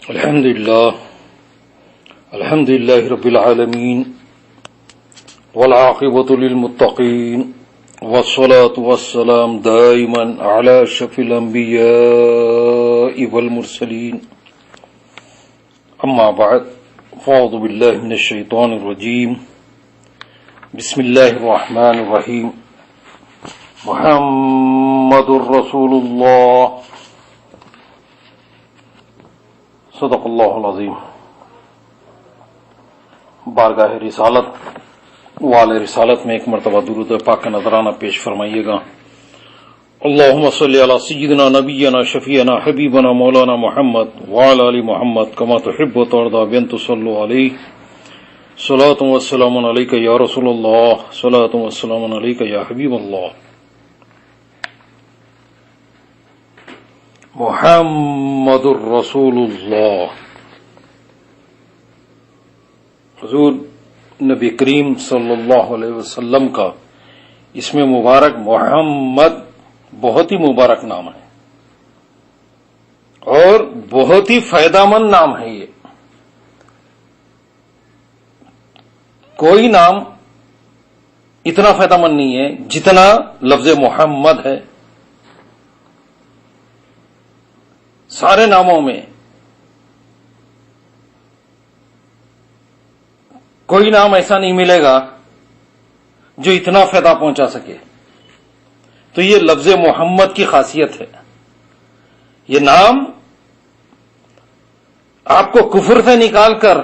الحمد لله رب العالمين والعاقبة للمتقين والصلاة والسلام دائما على أشرف الأنبياء والمرسلين أما بعد فأعوذ بالله من الشيطان الرجيم بسم الله الرحمن الرحيم محمد رسول الله صدق اللہ العظیم۔ بارگاہ رسالت والے رسالت میں ایک مرتبہ درود پاک کا نذرانہ پیش فرمائیے گا۔ اللہم صلی علی سیدنا نبینا شفیعنا حبیبنا مولانا محمد وعلی آل محمد کما تحب و ترضی بان تصلوا علیہ صلاۃ و سلام علیک یا رسول اللہ صلاۃ و سلام علیک یا حبیب اللہ۔ محمد الرسول اللہ، حضور نبی کریم صلی اللہ علیہ وسلم کا اس میں مبارک محمد بہت ہی مبارک نام ہے اور بہت ہی فائدہ مند نام ہے۔ یہ کوئی نام اتنا فائدہ مند نہیں ہے جتنا لفظ محمد ہے۔ سارے ناموں میں کوئی نام ایسا نہیں ملے گا جو اتنا فائدہ پہنچا سکے، تو یہ لفظ محمد کی خاصیت ہے۔ یہ نام آپ کو کفر سے نکال کر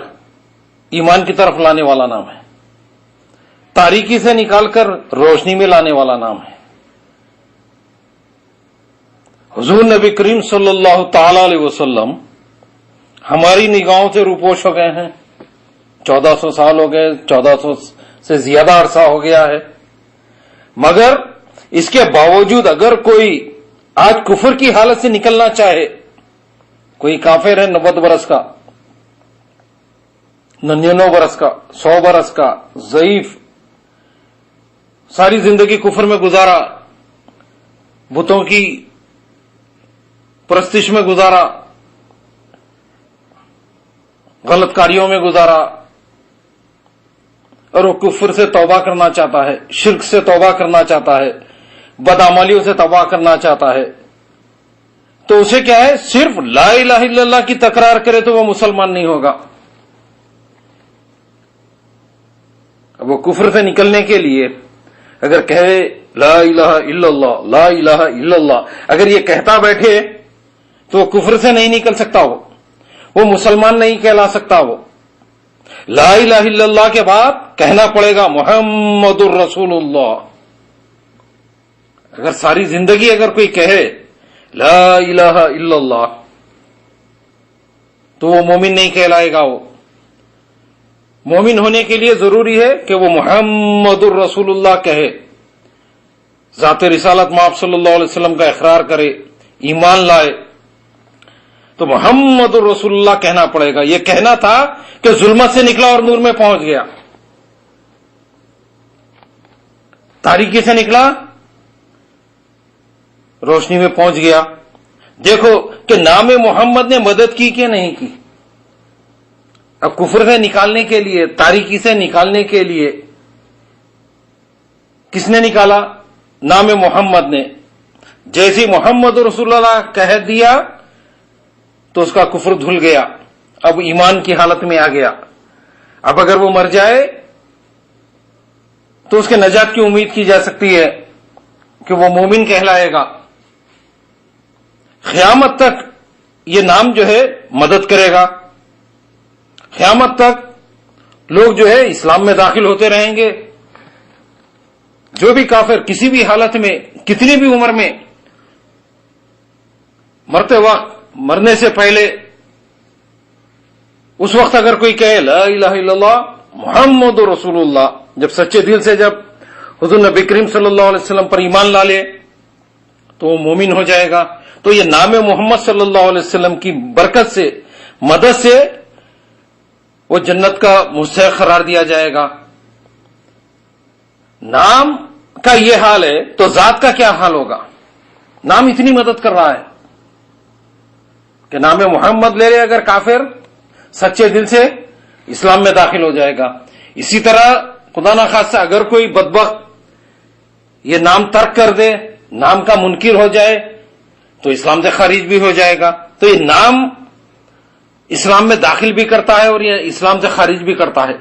ایمان کی طرف لانے والا نام ہے، تاریکی سے نکال کر روشنی میں لانے والا نام ہے۔ حضور نبی کریم صلی اللہ تعالی علیہ وسلم ہماری نگاہوں سے روپوش ہو گئے ہیں، 1400 سال ہو گئے، 1400 سے زیادہ عرصہ ہو گیا ہے، مگر اس کے باوجود اگر کوئی آج کفر کی حالت سے نکلنا چاہے، کوئی کافر ہے 90 برس کا، 99 برس کا، 100 برس کا، ضعیف، ساری زندگی کفر میں گزارا، بتوں کی پرستش میں گزارا، غلط کاریوں میں گزارا، اور وہ کفر سے توبہ کرنا چاہتا ہے، شرک سے توبہ کرنا چاہتا ہے، بدعمالیوں سے توبہ کرنا چاہتا ہے، تو اسے کیا ہے، صرف لا الہ الا اللہ کی تکرار کرے تو وہ مسلمان نہیں ہوگا۔ اب وہ کفر سے نکلنے کے لیے اگر کہے لا الہ الا اللہ لا الہ الا اللہ، اگر یہ کہتا بیٹھے تو وہ کفر سے نہیں نکل سکتا، وہ مسلمان نہیں کہلا سکتا۔ وہ لا الہ الا اللہ کے بعد کہنا پڑے گا محمد الرسول اللہ۔ اگر ساری زندگی اگر کوئی کہے لا الہ الا اللہ تو وہ مومن نہیں کہلائے گا۔ وہ مومن ہونے کے لیے ضروری ہے کہ وہ محمد الرسول اللہ کہے، ذات رسالت مآب صلی اللہ علیہ وسلم کا اقرار کرے، ایمان لائے، تو محمد الرسول اللہ کہنا پڑے گا۔ یہ کہنا تھا کہ ظلمت سے نکلا اور نور میں پہنچ گیا، تاریکی سے نکلا روشنی میں پہنچ گیا۔ دیکھو کہ نام محمد نے مدد کی کہ نہیں کی۔ اب کفر سے نکالنے کے لیے، تاریکی سے نکالنے کے لیے کس نے نکالا؟ نام محمد نے۔ جیسے محمد رسول اللہ کہہ دیا تو اس کا کفر دھل گیا، اب ایمان کی حالت میں آ گیا۔ اب اگر وہ مر جائے تو اس کے نجات کی امید کی جا سکتی ہے کہ وہ مومن کہلائے گا۔ قیامت تک یہ نام جو ہے مدد کرے گا، قیامت تک لوگ جو ہے اسلام میں داخل ہوتے رہیں گے۔ جو بھی کافر کسی بھی حالت میں، کتنی بھی عمر میں، مرتے وقت، مرنے سے پہلے، اس وقت اگر کوئی کہے لا الہ الا اللہ محمد رسول اللہ، جب سچے دل سے جب حضور نبی کریم صلی اللہ علیہ وسلم پر ایمان لا لے تو وہ مومن ہو جائے گا۔ تو یہ نام محمد صلی اللہ علیہ وسلم کی برکت سے، مدد سے وہ جنت کا مستحق قرار دیا جائے گا۔ نام کا یہ حال ہے تو ذات کا کیا حال ہوگا؟ نام اتنی مدد کر رہا ہے، کہ نام محمد لے لے اگر کافر سچے دل سے اسلام میں داخل ہو جائے گا. اسی طرح خدا نخواستہ اگر کوئی بدبخت یہ نام ترک کر دے، نام کا منکر ہو جائے تو اسلام سے خارج بھی ہو جائے گا. تو یہ نام اسلام میں داخل بھی کرتا ہے اور یہ اسلام سے خارج بھی کرتا ہے.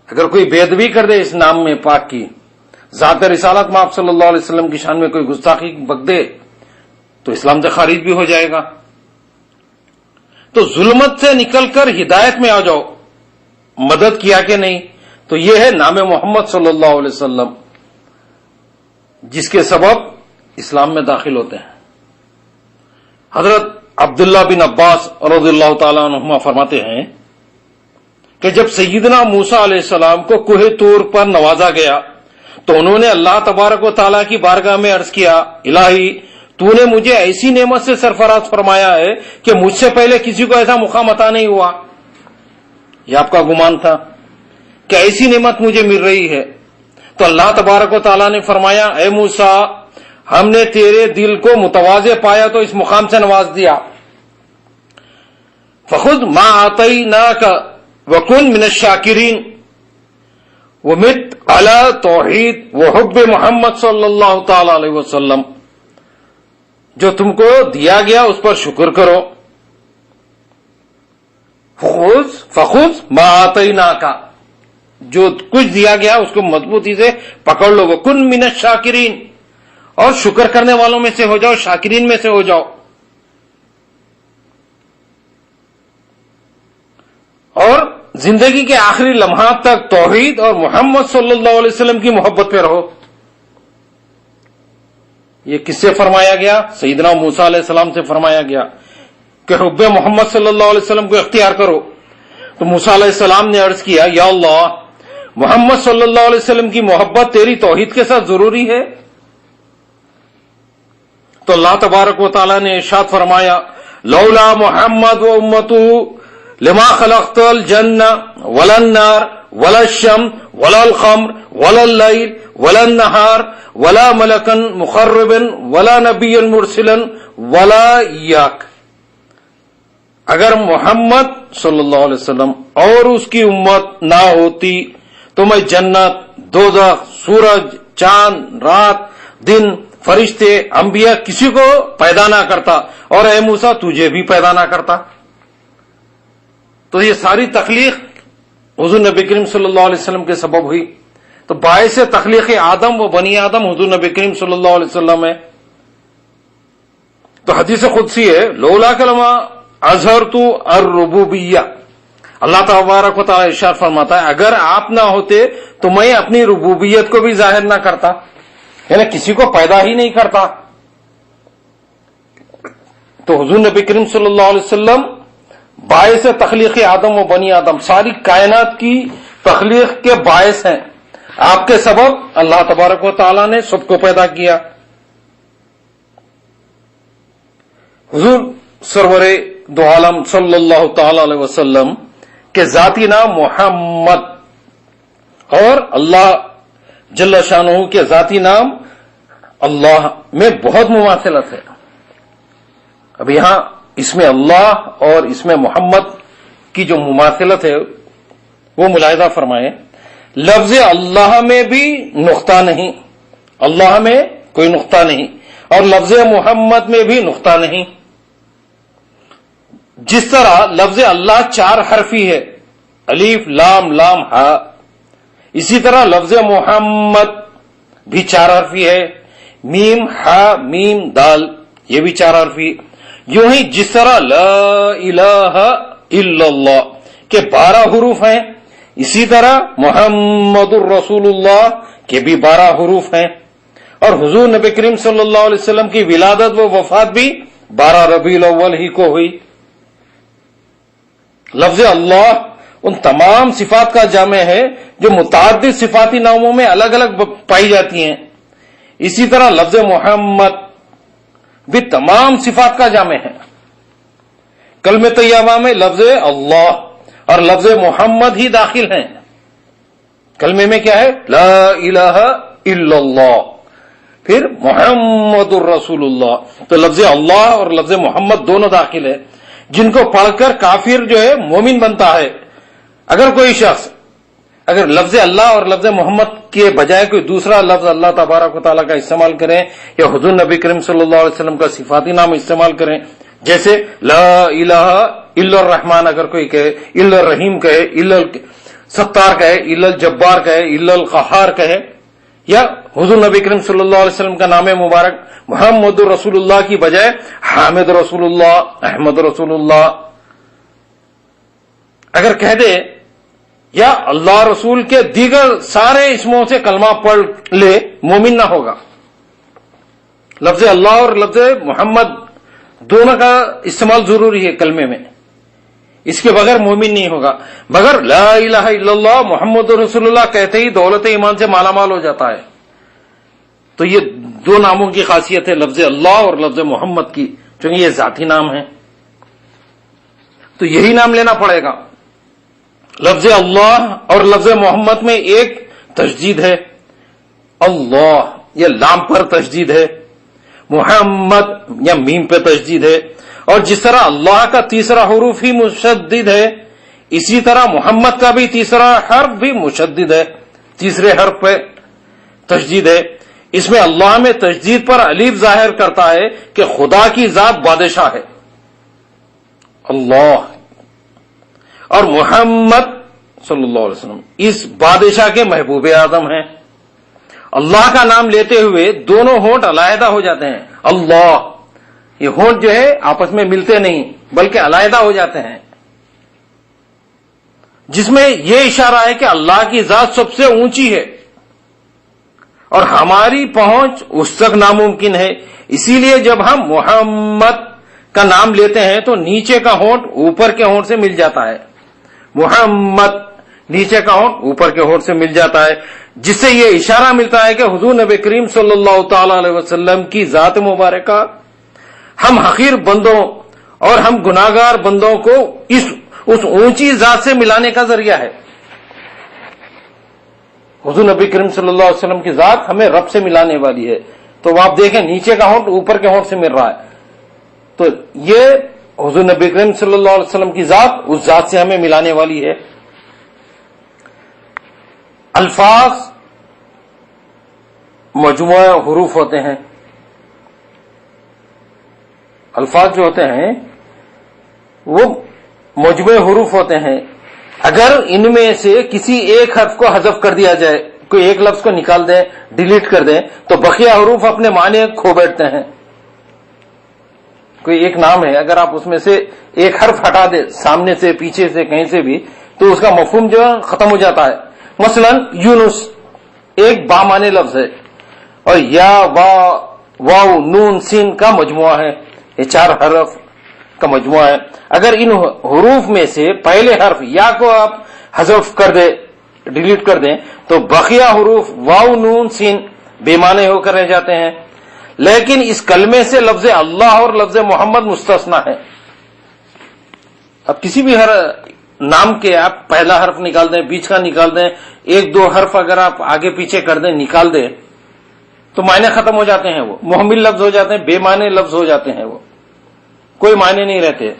اگر کوئی بے ادبی کر دے اس نام میں پاک کی، ذات رسالت میں آپ صلی اللہ علیہ وسلم کی شان میں کوئی گستاخی بک دے تو اسلام سے خارج بھی ہو جائے گا. تو ظلمت سے نکل کر ہدایت میں آ جاؤ. مدد کیا کہ نہیں؟ تو یہ ہے نام محمد صلی اللہ علیہ وسلم، جس کے سبب اسلام میں داخل ہوتے ہیں. حضرت عبداللہ بن عباس رضی اللہ تعالیٰ عنہما فرماتے ہیں کہ جب سیدنا موسیٰ علیہ السلام کو کوہ طور پر نوازا گیا تو انہوں نے اللہ تبارک و تعالیٰ کی بارگاہ میں عرض کیا، الہی تو نے مجھے ایسی نعمت سے سرفراز فرمایا ہے کہ مجھ سے پہلے کسی کو ایسا مقام عطا نہیں ہوا. یہ آپ کا گمان تھا کہ ایسی نعمت مجھے مل رہی ہے. تو اللہ تبارک و تعالیٰ نے فرمایا، اے موسیٰ ہم نے تیرے دل کو متواضع پایا تو اس مقام سے نواز دیا. فخذ ما آتیناک وکن من الشاکرین ومت علی توحید وحب محمد صلی اللہ تعالی علیہ وسلم. جو تم کو دیا گیا اس پر شکر کرو. فخذ ما آتیناک، جو کچھ دیا گیا اس کو مضبوطی سے پکڑ لو. وکن من الشاکرین، اور شکر کرنے والوں میں سے ہو جاؤ، شاکرین میں سے ہو جاؤ. اور زندگی کے آخری لمحات تک توحید اور محمد صلی اللہ علیہ وسلم کی محبت پہ رہو. یہ کس سے فرمایا گیا؟ سیدنا موسیٰ علیہ السلام سے فرمایا گیا کہ حب محمد صلی اللہ علیہ وسلم کو اختیار کرو. تو موسیٰ علیہ السلام نے عرض کیا، یا اللہ محمد صلی اللہ علیہ وسلم کی محبت تیری توحید کے ساتھ ضروری ہے. تو اللہ تبارک و تعالیٰ نے ارشاد فرمایا، لولا محمد و امتہ لما خلقت الجنہ ولا النار ولا الشمس ولا القمر ولا اللیل ولا النہار ولا ملکا مقربا ولا نبی مرسلا ولا ایاک. اگر محمد صلی اللہ علیہ وسلم اور اس کی امت نہ ہوتی تو میں جنت، دوزخ، سورج، چاند، رات، دن، فرشتے، انبیاء کسی کو پیدا نہ کرتا، اور اے موسیٰ تجھے بھی پیدا نہ کرتا. تو یہ ساری تخلیق حضور نبی کریم صلی اللہ علیہ وسلم کے سبب ہوئی. تو باعث تخلیق آدم و بنی آدم حضور نبی کریم صلی اللہ علیہ وسلم ہے. تو حدیث قدسی ہے، لولا کلمہ اظہرت الربوبیہ. اللہ تبارک و تعالی ارشاد فرماتا ہے، اگر آپ نہ ہوتے تو میں اپنی ربوبیت کو بھی ظاہر نہ کرتا، یعنی کسی کو پیدا ہی نہیں کرتا. تو حضور نبی کریم صلی اللہ علیہ وسلم باعث تخلیق آدم و بنی آدم، ساری کائنات کی تخلیق کے باعث ہیں. آپ کے سبب اللہ تبارک و تعالیٰ نے سب کو پیدا کیا. حضور سرور دو عالم صلی اللہ تعالی علیہ وسلم کے ذاتی نام محمد اور اللہ جل شانہ کے ذاتی نام اللہ میں بہت مماثلت ہے. اب یہاں اس میں اللہ اور اس میں محمد کی جو مماثلت ہے وہ ملاحظہ فرمائیں. لفظ اللہ میں بھی نقطہ نہیں، اللہ میں کوئی نقطہ نہیں، اور لفظ محمد میں بھی نقطہ نہیں. جس طرح لفظ اللہ 4 حرفی ہے، الف لام لام ہا، اسی طرح لفظ محمد بھی 4 حرفی ہے، میم ہا میم دال، یہ بھی 4 حرفی. یوں ہی جس طرح لا الہ الا اللہ کے 12 حروف ہیں، اسی طرح محمد الرسول اللہ کے بھی 12 حروف ہیں. اور حضور نبی کریم صلی اللہ علیہ وسلم کی ولادت و وفات بھی 12 ربیع الاول ہی کو ہوئی. لفظ اللہ ان تمام صفات کا جامع ہے جو متعدد صفاتی ناموں میں الگ الگ پائی جاتی ہیں. اسی طرح لفظ محمد بھی تمام صفات کا جامع ہے. کلمہ طیبہ میں لفظ اللہ اور لفظ محمد ہی داخل ہیں. کلمے میں کیا ہے؟ لا الہ الا اللہ. پھر محمد الرسول اللہ، تو لفظ اللہ اور لفظ محمد دونوں داخل ہے، جن کو پڑھ کر کافر جو ہے مومن بنتا ہے۔ اگر کوئی شخص اگر لفظ اللہ اور لفظ محمد کے بجائے کوئی دوسرا لفظ اللہ تبارک و تعالیٰ کا استعمال کریں یا حضور نبی کریم صلی اللہ علیہ وسلم کا صفاتی نام استعمال کریں، جیسے لا الہ الا الرحمن اگر کوئی کہے، الا الرحیم کہے، الا الستار کہے، الا الجبار کہے، الا القہار کہے، یا حضور نبی کریم صلی اللہ علیہ وسلم کا نام مبارک محمد رسول اللہ کی بجائے حامد رسول اللہ، احمد رسول اللہ اگر کہہ دے، یا اللہ رسول کے دیگر سارے اسموں سے کلمہ پڑھ لے، مومن نہ ہوگا۔ لفظ اللہ اور لفظ محمد دونوں کا استعمال ضروری ہے کلمے میں، اس کے بغیر مومن نہیں ہوگا۔ مگر لا الہ الا اللہ محمد رسول اللہ کہتے ہی دولت ایمان سے مالا مال ہو جاتا ہے۔ تو یہ دو ناموں کی خاصیت ہے لفظ اللہ اور لفظ محمد کی، چونکہ یہ ذاتی نام ہے تو یہی نام لینا پڑے گا۔ لفظ اللہ اور لفظ محمد میں ایک تشدید ہے، اللہ یا لام پر تشدید ہے، محمد یا میم پہ تشدید ہے، اور جس طرح اللہ کا تیسرا حروف ہی مشدد ہے، اسی طرح محمد کا بھی تیسرا حرف بھی مشدد ہے، تیسرے حرف پہ تشدید ہے۔ اس میں اللہ میں تشدید پر الف ظاہر کرتا ہے کہ خدا کی ذات بادشاہ ہے اللہ، اور محمد صلی اللہ علیہ وسلم اس بادشاہ کے محبوب اعظم ہیں۔ اللہ کا نام لیتے ہوئے دونوں ہونٹ علیحدہ ہو جاتے ہیں، اللہ، یہ ہونٹ جو ہے آپس میں ملتے نہیں بلکہ علیحدہ ہو جاتے ہیں، جس میں یہ اشارہ ہے کہ اللہ کی ذات سب سے اونچی ہے اور ہماری پہنچ اس تک ناممکن ہے۔ اسی لیے جب ہم محمد کا نام لیتے ہیں تو نیچے کا ہونٹ اوپر کے ہونٹ سے مل جاتا ہے، محمد نیچے کا ہونٹ اوپر کے ہونٹ سے مل جاتا ہے، جس سے یہ اشارہ ملتا ہے کہ حضور نبی کریم صلی اللہ تعالی علیہ وسلم کی ذات مبارکہ ہم حقیر بندوں اور ہم گناہگار بندوں کو اس اونچی ذات سے ملانے کا ذریعہ ہے۔ حضور نبی کریم صلی اللہ علیہ وسلم کی ذات ہمیں رب سے ملانے والی ہے، تو آپ دیکھیں نیچے کا ہونٹ اوپر کے ہونٹ سے مل رہا ہے، تو یہ حضور نبی کریم صلی اللہ علیہ وسلم کی ذات اس ذات سے ہمیں ملانے والی ہے۔ الفاظ مجموعہ حروف ہوتے ہیں، الفاظ جو ہوتے ہیں وہ مجموعہ حروف ہوتے ہیں، اگر ان میں سے کسی ایک حرف کو حذف کر دیا جائے، کوئی ایک لفظ کو نکال دیں، ڈیلیٹ کر دیں، تو بقیہ حروف اپنے معنی کھو بیٹھتے ہیں۔ کوئی ایک نام ہے، اگر آپ اس میں سے ایک حرف ہٹا دیں، سامنے سے پیچھے سے کہیں سے بھی، تو اس کا مفہوم جو ہے ختم ہو جاتا ہے۔ مثلا یونس ایک بامعنی لفظ ہے، اور یا واو نون سین کا مجموعہ ہے، یہ 4 حرف کا مجموعہ ہے۔ اگر ان حروف میں سے پہلے حرف یا کو آپ حذف کر دیں، ڈیلیٹ کر دیں، تو بقیہ حروف واو نون سین بے معنی ہو کر رہ جاتے ہیں۔ لیکن اس کلمے سے لفظ اللہ اور لفظ محمد مستثنا ہے۔ اب کسی بھی ہر نام کے آپ پہلا حرف نکال دیں، بیچ کا نکال دیں، 1-2 حرف اگر آپ آگے پیچھے کر دیں، نکال دیں، تو معنی ختم ہو جاتے ہیں، وہ محمل لفظ ہو جاتے ہیں، بے معنی لفظ ہو جاتے ہیں، وہ کوئی معنی نہیں رہتے۔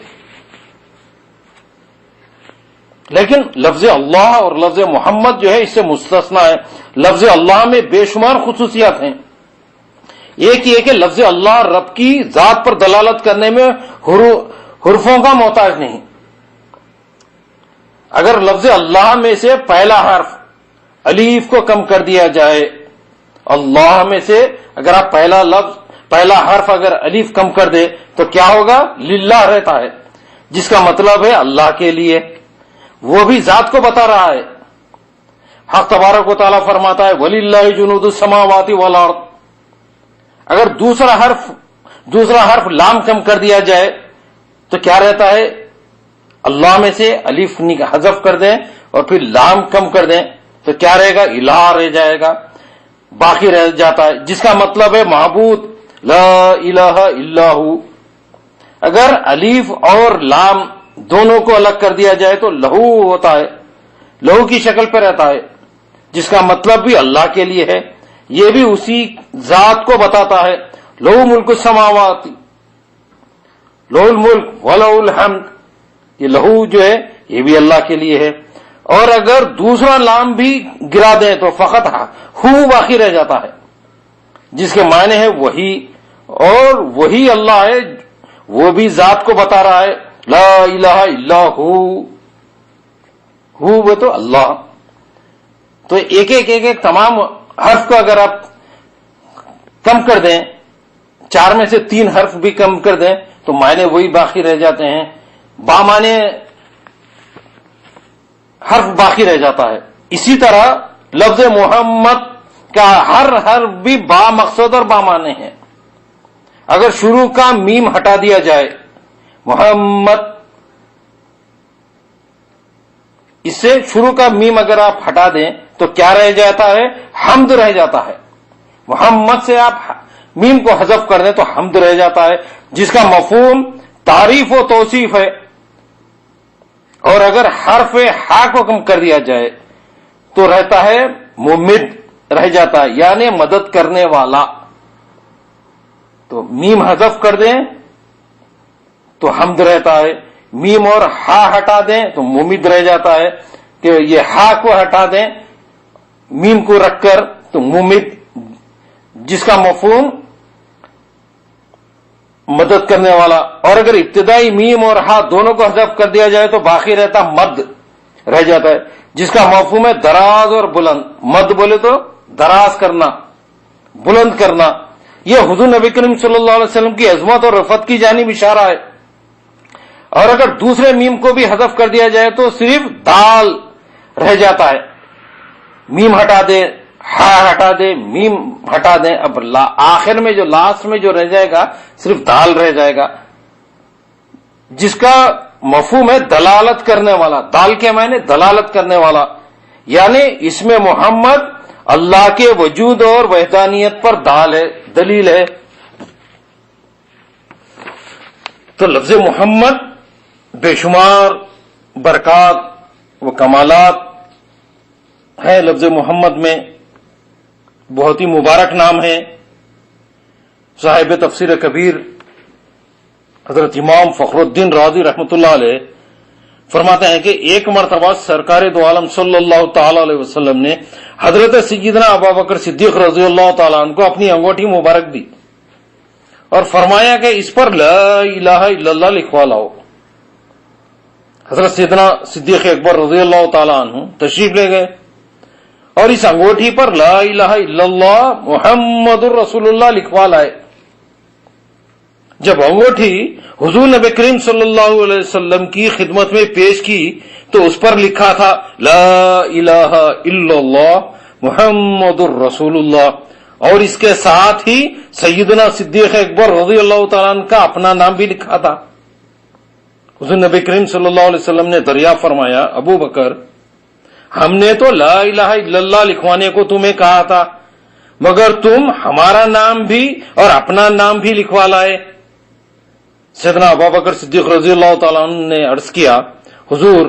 لیکن لفظ اللہ اور لفظ محمد جو ہے اس سے مستثنا ہے۔ لفظ اللہ میں بے شمار خصوصیات ہیں۔ ایک یہ کہ لفظ اللہ رب کی ذات پر دلالت کرنے میں حرفوں کا محتاج نہیں۔ اگر لفظ اللہ میں سے پہلا حرف الف کو کم کر دیا جائے، اللہ میں سے اگر آپ پہلا حرف اگر الف کم کر دے تو کیا ہوگا؟ للہ رہتا ہے، جس کا مطلب ہے اللہ کے لیے، وہ بھی ذات کو بتا رہا ہے۔ حق تبارک و تعالیٰ فرماتا ہے وَلِلَّهِ جُنُودُ السَّمَاوَاتِ وَالْأَرْضِ۔ اگر دوسرا حرف لام کم کر دیا جائے تو کیا رہتا ہے؟ اللہ میں سے الف حذف کر دیں اور پھر لام کم کر دیں تو کیا رہے گا؟ الہ رہ جائے گا، باقی رہ جاتا ہے، جس کا مطلب ہے معبود لا الہ الا ہو۔ اگر الف اور لام دونوں کو الگ کر دیا جائے تو لہو ہوتا ہے، لہو کی شکل پہ رہتا ہے، جس کا مطلب بھی اللہ کے لیے ہے۔ یہ بھی اسی ذات کو بتاتا ہے. لہو ملک السماوات، لہو الملک ولہو الحمد، یہ لہو جو ہے یہ بھی اللہ کے لیے ہے. اور اگر دوسرا لام بھی گرا دیں تو فقط ہو باقی رہ جاتا ہے، جس کے معنی ہے وہی، اور وہی اللہ ہے، وہ بھی ذات کو بتا رہا ہے. لا الہ الا ہو وہ تو اللہ. تو ایک ایک تمام حرف کو اگر آپ کم کر دیں، 4 میں سے 3 حرف بھی کم کر دیں تو معنی وہی باقی رہ جاتے ہیں، با معنی حرف باقی رہ جاتا ہے. اسی طرح لفظ محمد کا ہر حرف بھی با مقصد اور با معنی ہے. اگر شروع کا میم ہٹا دیا جائے محمد، اس سے شروع کا میم اگر آپ ہٹا دیں تو کیا رہ جاتا ہے؟ حمد رہ جاتا ہے. محمد سے آپ میم کو حذف کر دیں تو حمد رہ جاتا ہے، جس کا مفہوم تعریف و توصیف ہے. اور اگر حرف ہا کو کم کر دیا جائے تو رہتا ہے ممد رہ جاتا ہے، یعنی مدد کرنے والا. تو میم حذف کر دیں تو حمد رہتا ہے، میم اور ہا ہٹا دیں تو ممد رہ جاتا ہے. کہ یہ ہا کو ہٹا دیں میم کو رکھ کر تو ممد، جس کا مفہوم مدد کرنے والا. اور اگر ابتدائی میم اور ہا دونوں کو حذف کر دیا جائے تو باقی رہتا مد رہ جاتا ہے، جس کا مفہوم ہے دراز اور بلند. مد بولے تو دراز کرنا، بلند کرنا. یہ حضور نبی کریم صلی اللہ علیہ وسلم کی عظمت اور رفعت کی جانب اشارہ ہے. اور اگر دوسرے میم کو بھی حذف کر دیا جائے تو صرف دال رہ جاتا ہے. میم ہٹا دے، ہا ہٹا دے، میم ہٹا دیں، اب آخر میں جو لاسٹ میں جو رہ جائے گا صرف دال رہ جائے گا، جس کا مفہوم ہے دلالت کرنے والا. دال کے معنی دلالت کرنے والا، یعنی اس میں محمد اللہ کے وجود اور وحدانیت پر دال ہے، دلیل ہے. تو لفظ محمد بے شمار برکات و کمالات ہے. لفظ محمد میں بہت ہی مبارک نام ہے. صاحب تفسیر کبیر حضرت امام فخر الدین رازی رحمۃ اللہ علیہ فرماتے ہیں کہ ایک مرتبہ سرکار دو عالم صلی اللہ تعالی علیہ وسلم نے حضرت سیدنا ابوبکر صدیق رضی اللہ تعالیٰ عنہ کو اپنی انگوٹھی مبارک دی اور فرمایا کہ اس پر لا الہ الا اللہ لکھوا لاؤ. حضرت سیدنا صدیق اکبر رضی اللہ تعالیٰ عنہ تشریف لے گئے اور اس انگوٹھی پر لا الہ الا اللہ محمد الرسول اللہ لکھوا لائے. جب انگوٹھی حضور نبی کریم صلی اللہ علیہ وسلم کی خدمت میں پیش کی تو اس پر لکھا تھا لا الہ الا اللہ محمد الرسول اللہ، اور اس کے ساتھ ہی سیدنا صدیق اکبر رضی اللہ تعالیٰ عنہ کا اپنا نام بھی لکھا تھا. حضور نبی کریم صلی اللہ علیہ وسلم نے دریافت فرمایا ابو بکر، ہم نے تو لا الہ الا اللہ لکھوانے کو تمہیں کہا تھا، مگر تم ہمارا نام بھی اور اپنا نام بھی لکھوا لائے. سیدنا ابوبکر صدیق رضی اللہ تعالیٰ عنہ نے عرض کیا حضور،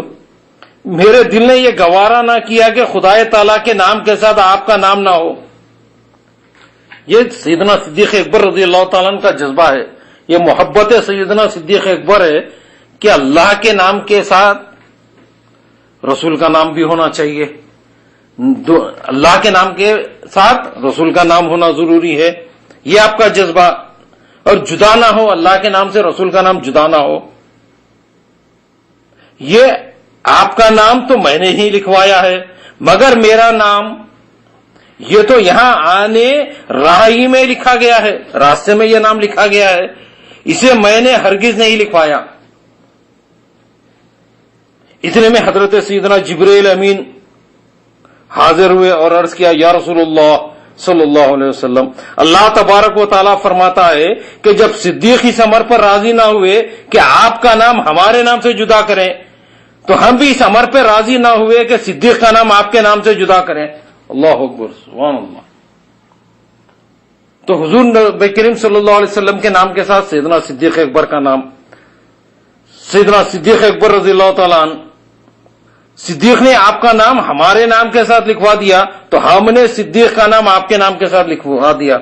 میرے دل نے یہ گوارا نہ کیا کہ خدائے تعالیٰ کے نام کے ساتھ آپ کا نام نہ ہو. یہ سیدنا صدیق اکبر رضی اللہ تعالیٰ عنہ کا جذبہ ہے، یہ محبت سیدنا صدیق اکبر ہے کہ اللہ کے نام کے ساتھ رسول کا نام بھی ہونا چاہیے، اللہ کے نام کے ساتھ رسول کا نام ہونا ضروری ہے. یہ آپ کا جذبہ، اور جدا نہ ہو، اللہ کے نام سے رسول کا نام جدا نہ ہو. یہ آپ کا نام تو میں نے ہی لکھوایا ہے، مگر میرا نام یہ تو یہاں آنے راہی میں لکھا گیا ہے، راستے میں یہ نام لکھا گیا ہے، اسے میں نے ہرگز نہیں لکھوایا. اتنے میں حضرت سیدنا جبرائیل امین حاضر ہوئے اور عرض کیا یا رسول اللہ صلی اللہ علیہ وسلم، اللہ تبارک و تعالیٰ فرماتا ہے کہ جب صدیق اس امر پر راضی نہ ہوئے کہ آپ کا نام ہمارے نام سے جدا کریں تو ہم بھی اس امر پہ راضی نہ ہوئے کہ صدیق کا نام آپ کے نام سے جدا کریں. اللہ اکبر، سبحان اللہ. تو حضور نبی کریم صلی اللہ علیہ وسلم کے نام کے ساتھ سیدنا صدیق اکبر کا نام، سیدنا صدیق اکبر رضی اللہ تعالیٰ عنہ صدیق نے آپ کا نام ہمارے نام کے ساتھ لکھوا دیا تو ہم نے صدیق کا نام آپ کے نام کے ساتھ لکھوا دیا.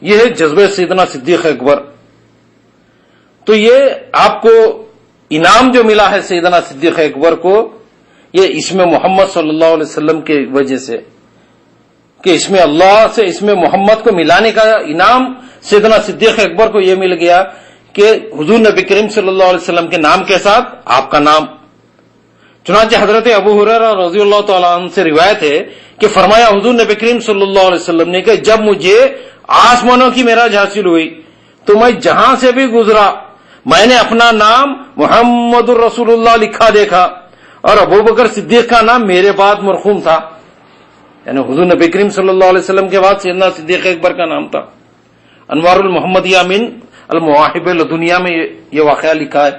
یہ ہے جذبہ سیدنا صدیق اکبر. تو یہ آپ کو انعام جو ملا ہے سیدنا صدیق اکبر کو، یہ اسم محمد صلی اللہ علیہ وسلم کی وجہ سے، کہ اسم اللہ سے اسم محمد کو ملانے کا انعام سیدنا صدیق اکبر کو یہ مل گیا کہ حضور نبی کریم صلی اللہ علیہ وسلم کے نام کے ساتھ آپ کا نام. چنانچہ حضرت ابو ہریرہ رضی اللہ تعالیٰ عنہ سے روایت ہے کہ فرمایا حضور نبی کریم صلی اللہ علیہ وسلم نے کہ جب مجھے آسمانوں کی معراج حاصل ہوئی تو میں جہاں سے بھی گزرا میں نے اپنا نام محمد الرسول اللہ لکھا دیکھا، اور ابو بکر صدیق کا نام میرے بعد مرحوم تھا. یعنی حضور نبی کریم صلی اللہ علیہ وسلم کے بعد سیدنا صدیق اکبر کا نام تھا. انوار المحمدیہ من المواہب لدنیا میں یہ واقعہ لکھا ہے.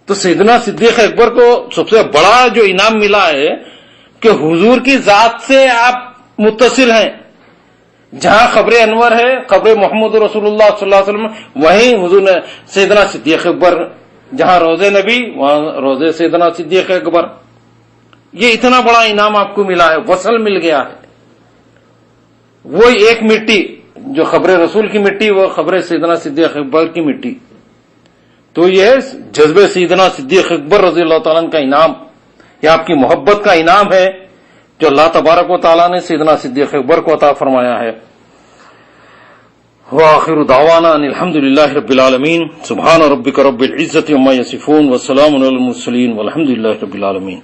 تو سیدنا صدیق اکبر کو سب سے بڑا جو انعام ملا ہے کہ حضور کی ذات سے آپ متصل ہیں. جہاں قبر انور ہے، قبر محمد رسول اللہ صلی اللہ علیہ وسلم، وہیں حضور نے سیدنا صدیق اکبر. جہاں روضہ نبی وہاں روضہ سیدنا صدیق اکبر. یہ اتنا بڑا انعام آپ کو ملا ہے، وصل مل گیا ہے. وہ ایک مٹی جو قبر رسول کی مٹی، وہ قبر سیدنا صدیق اکبر کی مٹی. تو یہ جذبہ سیدنا صدیق اکبر رضی اللہ تعالیٰ کا انعام، یہ آپ کی محبت کا انعام ہے جو اللہ تبارک و تعالیٰ نے سیدنا صدیق اکبر کو عطا فرمایا ہے. وآخر دعوانا ان الحمد للہ رب العالمین. سبحان ربک رب العزت عما یصفون وسلام علی المرسلین والحمد للہ رب العالمین.